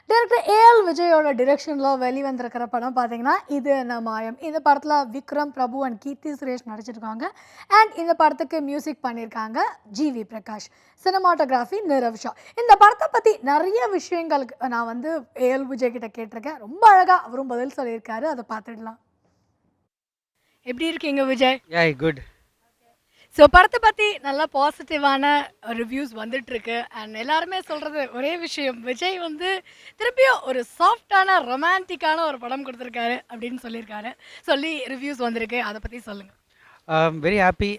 Director AL விஜயோட டிரெக்ஷனில் வெளிவந்திருக்கிற படம் பார்த்தீங்கன்னா இது என்ன மாயம். இந்த படத்தில் விக்ரம் பிரபு அண்ட் கீர்த்தி சுரேஷ் நடிச்சிருக்காங்க. அண்ட் இந்த படத்துக்கு மியூசிக் பண்ணியிருக்காங்க ஜிவி பிரகாஷ், சினிமாட்டோகிராஃபி நிரவ் ஷா. இந்த படத்தை பற்றி நிறைய விஷயங்களுக்கு நான் வந்து ஏஎல் விஜய் கிட்ட கேட்டிருக்கேன். ரொம்ப அழகாக அவரும் பதில் சொல்லியிருக்காரு. அதை பார்த்துடலாம். எப்படி இருக்கீங்க விஜய்? குட். ஸோ படத்தை பற்றி நல்லா பாசிட்டிவான ரிவ்யூஸ் வந்துட்டுருக்கு. அண்ட் எல்லாருமே சொல்கிறது ஒரே விஷயம், விஜய் வந்து திருப்பியும் ஒரு சாஃப்டான ரொமான்டிக்கான ஒரு படம் கொடுத்துருக்காரு அப்படின்னு சொல்லியிருக்காரு. சொல்லி ரிவ்யூஸ் வந்திருக்கு, அதை பற்றி சொல்லுங்கள். Very happy.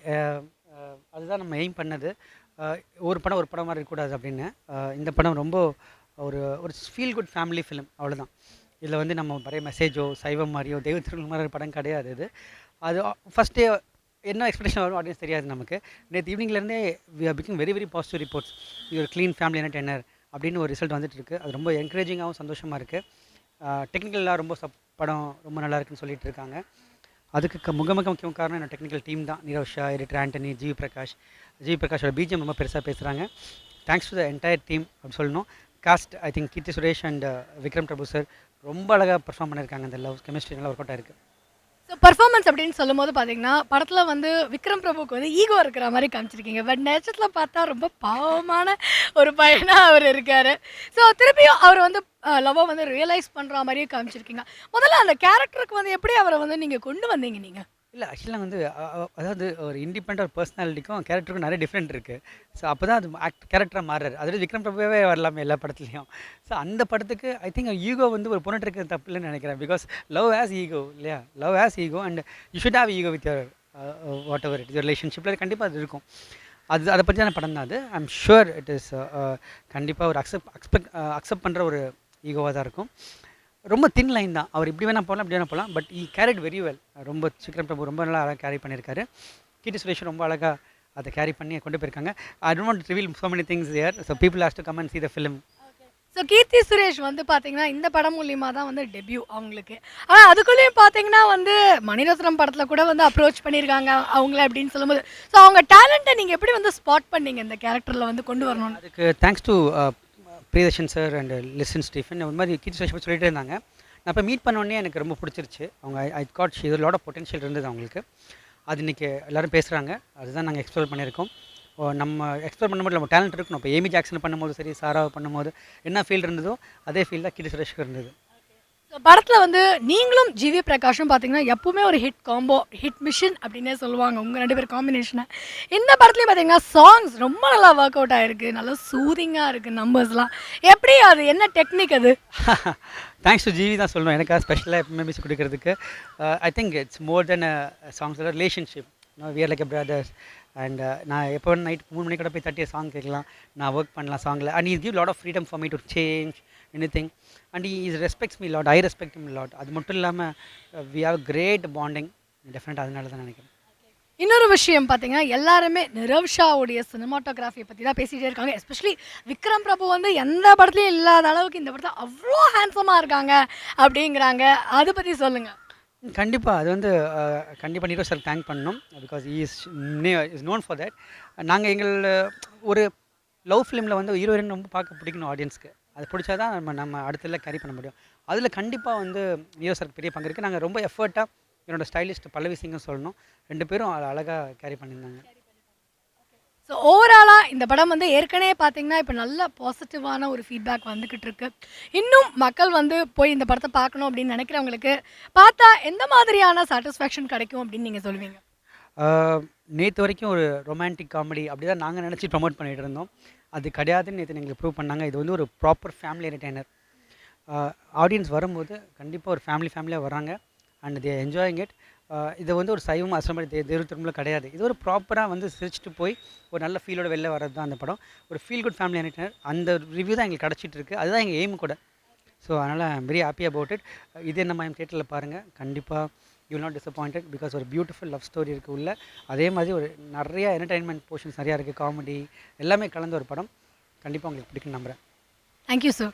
அதுதான் நம்ம எய்ம் பண்ணது. ஒரு படம் மாதிரி இருக்கக்கூடாது அப்படின்னு. இந்த படம் ரொம்ப ஒரு ஒரு ஃபீல் குட் ஃபேமிலி ஃபிலிம், அவ்வளோதான். இதில் வந்து நம்ம நிறைய மெசேஜோ சைவம் மாதிரியோ தெய்வ திருமண மாதிரி படம் கிடையாது. அது ஃபஸ்ட்டே என்ன எக்ஸ்பெக்டேஷன் வரும் ஆடியன்ஸ் தெரியாது நமக்கு. நேற்று ஈவினிங்லேருந்தே we are picking very very positive reports. இது ஒரு க்ளீன் ஃபேமிலி என்டர்டெய்னர் அப்படின்னு ஒரு ரிசல்ட் வந்துட்டு இருக்குது. அது ரொம்ப என்கரேஜிங்காகவும் சந்தோஷமாக இருக்குது. டெக்னிக்கலாக ரொம்ப படம் ரொம்ப நல்லா இருக்குன்னு சொல்லிட்டு இருக்காங்க. அதுக்கு முக்கிய காரணம் என்னோட டெக்னிக்கல் டீம் தான். நிரவ் ஷா, எடிட்டர் ஆண்டனி, ஜிவி பிரகாஷோட பிஜிஎம் ரொம்ப பெருசாக பேசுகிறாங்க. Thanks to the entire team அப்படின்னு சொல்லணும். Cast I think Keerthy Suresh and Vikram Prabhu sir ரொம்ப அழகாக பர்ஃபார்ம் பண்ணியிருக்காங்க. அந்த லவ் கெமிஸ்ட்ரி நல்லா ஒர்க் அவுட் ஆயிருக்கு. ஸோ பர்ஃபார்மன்ஸ் அப்படின்னு சொல்லும்போது பார்த்தீங்கன்னா படத்தில் வந்து விக்ரம் பிரபுக்கு வந்து ஈகோ இருக்கிற மாதிரி காமிச்சிருக்கீங்க. பட் நேச்சத்தில் பார்த்தா ரொம்ப பாவமான ஒரு பையனாக அவர் இருக்கார். ஸோ திருப்பியும் அவர் வந்து லவ்வை வந்து ரியலைஸ் பண்ணுற மாதிரியே காமிச்சிருக்கீங்க. முதல்ல அந்த கேரக்டருக்கு வந்து எப்படி அவரை வந்து நீங்கள் கொண்டு வந்தீங்க நீங்கள்? இல்லை, ஆக்சுவலாக வந்து அதாவது ஒரு இண்டிபெண்ட் ஒரு பர்சனாலிட்டிக்கும் கேரக்டருக்கும் நிறைய டிஃப்ரெண்ட் இருக்குது. ஸோ அப்போ தான் அது கேரக்டராக மாறுறாரு. அதாவது விக்ரம் பிரபுவே வரலாமே எல்லா படத்துலையும். ஸோ அந்த படத்துக்கு ஐ திங்க் ஈகோ வந்து ஒரு பொண்ணு இருக்கிறது தப்பு இல்லைன்னு நினைக்கிறேன். பிகாஸ் லவ் ஹேஸ் ஈகோ இல்லையா? Love has ego and you should have ego with your whatever it ரிலேஷன்ஷிப்பில் கண்டிப்பாக அது இருக்கும். அதை பற்றியான படம் தான் அது. I am sure it is கண்டிப்பாக ஒரு அக்செப்ட் பண்ணுற ஒரு ஈகோவாக தான் இருக்கும். ரொம்ப தின் லைன் தான். அவர் இப்படி வேணால் போகலாம், இப்படி வேணால் போகலாம். But E carried very well. ரொம்ப விக்ரம் பிரபு ரொம்ப நல்லா அழகாக கேரி பண்ணியிருக்காரு. கீர்த்தி சுரேஷ் ரொம்ப அழகாக அதை கேரி பண்ணி கொண்டு போயிருக்காங்க. I don't want to reveal so many things here. So people has to come and see the film. So Keerthy Suresh வந்து பார்த்தீங்கன்னா இந்த படம் மூலியமாக தான் வந்து டெபியூ அவங்களுக்கு. ஆனால் அதுக்குள்ளேயும் பார்த்தீங்கன்னா வந்து மணிரத்னம் படத்தில் கூட வந்து அப்ரோச் பண்ணியிருக்காங்க அவங்கள அப்படின்னு சொல்லும்போது, ஸோ அவங்க டேலண்ட்டை நீங்கள் எப்படி வந்து ஸ்பாட் பண்ணீங்க இந்த கேரக்டரில் வந்து கொண்டு வரணும்னு? அதுக்கு thanks to Priyadarshan sir and listen Stephen. இந்த மாதிரி கீர்த்தி சுரேஷ் சொல்லிகிட்டே இருந்தாங்க. நான் இப்போ மீட் பண்ணோடனே எனக்கு ரொம்ப பிடிச்சிருச்சு. அவங்க I got she lot of potential இருந்தது அவங்களுக்கு. அது இன்றைக்கி எல்லோரும் பேசுகிறாங்க. அதுதான் நாங்கள் எக்ஸ்ப்ளோர் பண்ணியிருக்கோம். நம்ம எக்ஸ்ப்ளோர் பண்ணும்போது நம்ம டேலண்ட் இருக்கணும். இப்போ ஏமி ஜாக்சன் பண்ணும்போது சரி, சாராவை பண்ணும்போது என்ன ஃபீல் இருந்ததோ அதே ஃபீல் தான் கீர்த்தி சுரேஷ்க்கு இருந்தது. ஸோ படத்தில் வந்து நீங்களும் ஜிவி பிரகாஷும் பார்த்தீங்கன்னா எப்பவுமே ஒரு ஹிட் காம்போ, ஹிட் மிஷின் அப்படின்னே சொல்லுவாங்க உங்கள் 2 பேர் காம்பினேஷனை. இந்த படத்துலையும் பார்த்தீங்கன்னா சாங்ஸ் ரொம்ப நல்லா ஒர்க் அவுட் ஆகிருக்கு. நல்லா சூதிங்காக இருக்குது நம்பர்ஸ்லாம். எப்படி அது என்ன டெக்னிக் அது? தேங்க்ஸ் டு ஜிவி தான் சொல்லணும். எனக்காக ஸ்பெஷலாக எப்பவுமே மியூசிக் கொடுக்கறதுக்கு. I think it's more than songs relationship. We are like a brothers. அண்ட் நான் எப்போ நைட் 3 மணி கூட போய் தட்டிய சாங் கேட்கலாம், நான் ஒர்க் பண்ணலாம் சாங்கில். And is give lot of freedom for me to change anything. And is respects me lot, I respect me lot. அது மட்டும் இல்லாமல் வி ஹாவ் கிரேட் பாண்டிங். டெஃபினட்டாக அதனால தான் நினைக்கிறேன். இன்னொரு விஷயம் பார்த்தீங்கன்னா எல்லாருமே நிரவ் ஷாவுடைய சினிமாட்டோகிராஃபியை பற்றி தான் பேசிகிட்டே இருக்காங்க. எஸ்பெஷலி விக்ரம் பிரபு வந்து எந்த படத்துலையும் இல்லாத அளவுக்கு இந்த படத்தில் அவ்வளோ ஹேண்ட்ஸமாக இருக்காங்க அப்படிங்கிறாங்க. அதை பற்றி சொல்லுங்கள். கண்டிப்பாக அது வந்து கண்டிப்பாக நீரோ சார் தேங்க் பண்ணணும். Because is known for that. நாங்கள் ஒரு லவ் ஃபிலிமில் வந்து ஹீரோயின் ரொம்ப பார்க்க பிடிக்கணும் ஆடியன்ஸ்க்கு. அது பிடிச்சா தான் நம்ம அடுத்ததில் கேரி பண்ண முடியும். அதில் கண்டிப்பாக வந்து நீரோ சாருக்கு பெரிய பங்கு இருக்குது. நாங்கள் ரொம்ப எஃபர்ட்டாக என்னோடய ஸ்டைலிஸ்ட் பல்லவி சிங்கும் சொல்லணும், 2 பேரும் அழகாக கேரி பண்ணியிருந்தாங்க. ஸோ ஓவராலாக இந்த படம் வந்து ஏற்கனவே பார்த்தீங்கன்னா இப்போ நல்ல பாசிட்டிவான ஒரு ஃபீட்பேக் வந்துக்கிட்டு இருக்கு. இன்னும் மக்கள் வந்து போய் இந்த படத்தை பார்க்கணும் அப்படின்னு நினைக்கிறவங்களுக்கு பார்த்தா எந்த மாதிரியான சாட்டிஸ்ஃபேக்ஷன் கிடைக்கும் அப்படின்னு நீங்கள் சொல்லுவீங்க? நேற்று வரைக்கும் ஒரு ரொமான்டிக் காமெடி அப்படி தான் நாங்கள் நினச்சி ப்ரமோட் பண்ணிகிட்டு இருந்தோம். அது கிடையாதுன்னு நேற்று எங்களுக்கு ப்ரூவ் பண்ணாங்க. இது வந்து ஒரு ப்ராப்பர் ஃபேமிலி என்டர்டெய்னர். ஆடியன்ஸ் வரும்போது கண்டிப்பாக ஒரு ஃபேமிலியாக வராங்க அண்ட் தே என்ஜாயிங் இட். இதை வந்து ஒரு சைவம் அசம்படி தெய்வ திருமணம் கிடையாது. இது ஒரு ப்ராப்பராக வந்து சிரிச்சுட்டு போய் ஒரு நல்ல ஃபீலோட வெளில வர்றது தான் அந்த படம். ஒரு ஃபீல் குட் ஃபேமிலி என்டர்டெய்னர். அந்த ரிவ்யூ தான் எங்களுக்கு கிடச்சிட்டு இருக்குது. அதுதான் எங்கள் எய்ம் கூட. ஸோ அதனால் I am very happy about it. இது நம்ம தியேட்டரில் பாருங்கள். கண்டிப்பாக you will not disappointed. Because ஒரு பியூட்டிஃபுல் லவ் ஸ்டோரி இருக்குது உள்ள. அதே மாதிரி ஒரு நிறையா என்டர்டெயின்மெண்ட் போர்ஷன்ஸ் நிறையா இருக்குது. காமெடி எல்லாமே கலந்த ஒரு படம். கண்டிப்பாக உங்களுக்கு பிடிக்குன்னு நம்புகிறேன். Thank you sir.